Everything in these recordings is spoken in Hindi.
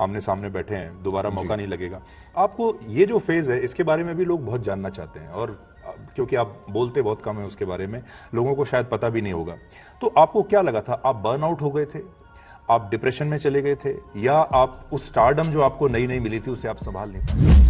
आमने सामने बैठे हैं, दोबारा मौका नहीं लगेगा। आपको ये जो फेज है इसके बारे में भी लोग बहुत जानना चाहते हैं, और क्योंकि आप बोलते बहुत कम है उसके बारे में, लोगों को शायद पता भी नहीं होगा। तो आपको क्या लगा था, आप बर्न आउट हो गए थे, आप डिप्रेशन में चले गए थे, या आप उस स्टारडम जो आपको नई नई मिली थी उसे आप संभाल नहीं पाए?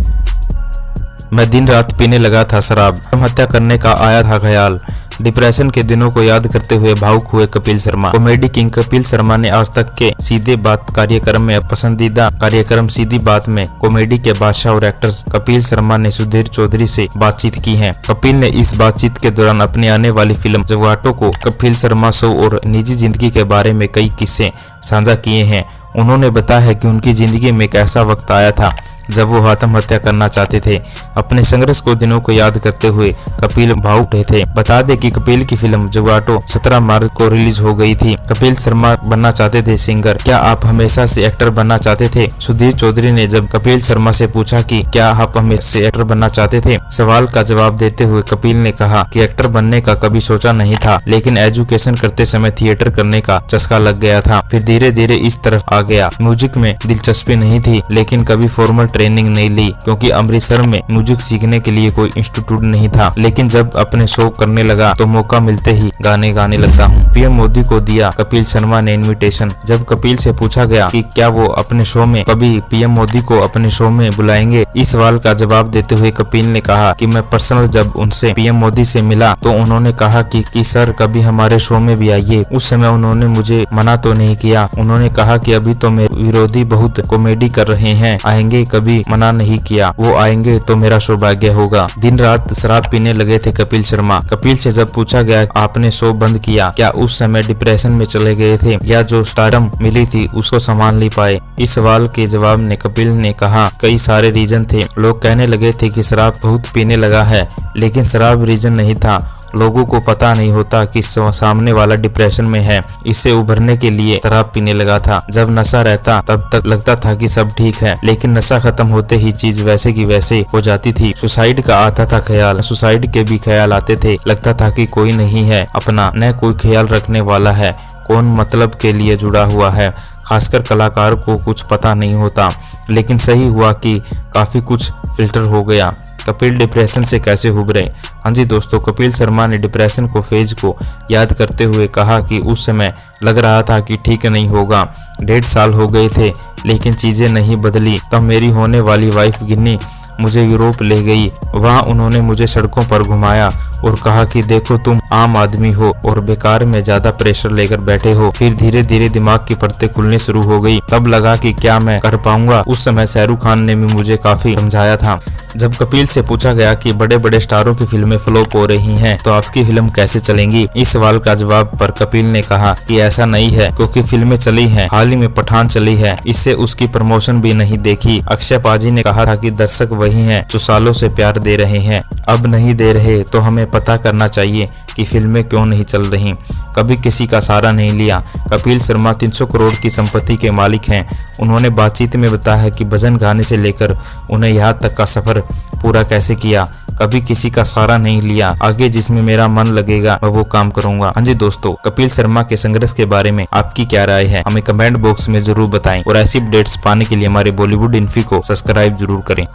मैं दिन रात पीने लगा था शराब, आत्महत्या करने का आया था ख्याल। डिप्रेशन के दिनों को याद करते हुए भावुक हुए कपिल शर्मा। कॉमेडी किंग कपिल शर्मा ने आज तक के सीधे बात कार्यक्रम में, पसंदीदा कार्यक्रम सीधी बात में, कॉमेडी के बादशाह और एक्टर्स कपिल शर्मा ने सुधीर चौधरी से बातचीत की है। कपिल ने इस बातचीत के दौरान अपनी आने वाली फिल्म जुगाटो को, कपिल शर्मा शो और निजी जिंदगी के बारे में कई किस्से साझा किए हैं। उन्होंने बताया है कि उनकी जिंदगी में एक ऐसा वक्त आया था जब वो आत्महत्या करना चाहते थे। अपने संघर्ष को दिनों को याद करते हुए कपिल भावुक उठे थे। बता दें कि कपिल की फिल्म जुगाटो 17 मार्च को रिलीज हो गई थी। कपिल शर्मा बनना चाहते थे सिंगर, क्या आप हमेशा से एक्टर बनना चाहते थे? सुधीर चौधरी ने जब कपिल शर्मा से पूछा कि क्या आप हमेशा से एक्टर बनना चाहते थे, सवाल का जवाब देते हुए कपिल ने कहा कि एक्टर बनने का कभी सोचा नहीं था, लेकिन एजुकेशन करते समय थिएटर करने का चस्का लग गया था, फिर धीरे धीरे इस तरफ आ गया। म्यूजिक में दिलचस्पी नहीं थी, लेकिन कभी फॉर्मल ट्रेनिंग नहीं ली, क्योंकि अमृतसर में म्यूजिक सीखने के लिए कोई इंस्टीट्यूट नहीं था। लेकिन जब अपने शो करने लगा तो मौका मिलते ही गाने गाने लगता हूँ। पीएम मोदी को दिया कपिल शर्मा ने इनविटेशन। जब कपिल से पूछा गया कि क्या वो अपने शो में कभी पीएम मोदी को अपने शो में बुलाएंगे, इस सवाल का जवाब देते हुए कपिल ने कहा कि मैं पर्सनल जब उनसे पीएम मोदी से मिला तो उन्होंने कहा कि सर कभी हमारे शो में भी आइए। उस समय उन्होंने मुझे मना तो नहीं किया, उन्होंने कहा कि अभी तो मेरे विरोधी बहुत कॉमेडी कर रहे हैं, आएंगे, कभी मना नहीं किया, वो आएंगे तो मेरा सौभाग्य होगा। दिन रात शराब पीने लगे थे कपिल शर्मा। कपिल से जब पूछा गया आपने शो बंद किया, क्या उस समय डिप्रेशन में चले गए थे, या जो स्टारडम मिली थी उसको संभाल नहीं पाए? इस सवाल के जवाब में कपिल ने कहा कई सारे रीजन थे। लोग कहने लगे थे कि शराब बहुत पीने लगा है, लेकिन शराब रीजन नहीं था। लोगों को पता नहीं होता कि सामने वाला डिप्रेशन में है, इससे उभरने के लिए शराब पीने लगा था। जब नशा रहता तब तक लगता था कि सब ठीक है, लेकिन नशा खत्म होते ही चीज वैसे की वैसे हो जाती थी। सुसाइड का आता था ख्याल, सुसाइड के भी ख्याल आते थे। लगता था कि कोई नहीं है अपना, न कोई ख्याल रखने वाला है, कौन मतलब के लिए जुड़ा हुआ है। खासकर कलाकार को कुछ पता नहीं होता, लेकिन सही हुआ कि काफी कुछ फिल्टर हो गया। कपिल डिप्रेशन से कैसे उभरे? हाँ जी दोस्तों, कपिल शर्मा ने डिप्रेशन को फेज को याद करते हुए कहा कि उस समय लग रहा था कि ठीक नहीं होगा। 1.5 साल हो गए थे, लेकिन चीजें नहीं बदली। तब मेरी होने वाली वाइफ गिन्नी मुझे यूरोप ले गई। वहाँ उन्होंने मुझे सड़कों पर घुमाया और कहा कि देखो तुम आम आदमी हो और बेकार में ज्यादा प्रेशर लेकर बैठे हो। फिर धीरे धीरे दिमाग की परतें खुलने शुरू हो गई। तब लगा कि क्या मैं कर पाऊंगा। उस समय शाहरुख खान ने भी मुझे काफी समझाया था। जब कपिल से पूछा गया कि बड़े बड़े स्टारों की फिल्में फ्लॉप हो रही हैं, तो आपकी फिल्म कैसे चलेंगी, इस सवाल का जवाब पर कपिल ने कहा कि ऐसा नहीं है, क्योंकि फिल्में चली हैं। हाल ही में पठान चली है, इससे उसकी प्रमोशन भी नहीं देखी। अक्षय पाजी ने कहा था कि दर्शक वही हैं जो सालों से प्यार दे रहे हैं, अब नहीं दे रहे तो हमें पता करना चाहिए कि फिल्में क्यों नहीं चल रही। कभी किसी का सहारा नहीं लिया। कपिल शर्मा 300 करोड़ की संपत्ति के मालिक हैं। उन्होंने बातचीत में बताया कि भजन गाने से लेकर उन्हें यहाँ तक का सफर पूरा कैसे किया। कभी किसी का सहारा नहीं लिया, आगे जिसमें मेरा मन लगेगा मैं वो काम करूंगा। हाँ जी दोस्तों, कपिल शर्मा के संघर्ष के बारे में आपकी क्या राय है, हमें कमेंट बॉक्स में जरूर बताएं, और ऐसी अपडेट्स पाने के लिए हमारे बॉलीवुड इन्फी को सब्सक्राइब जरूर करें।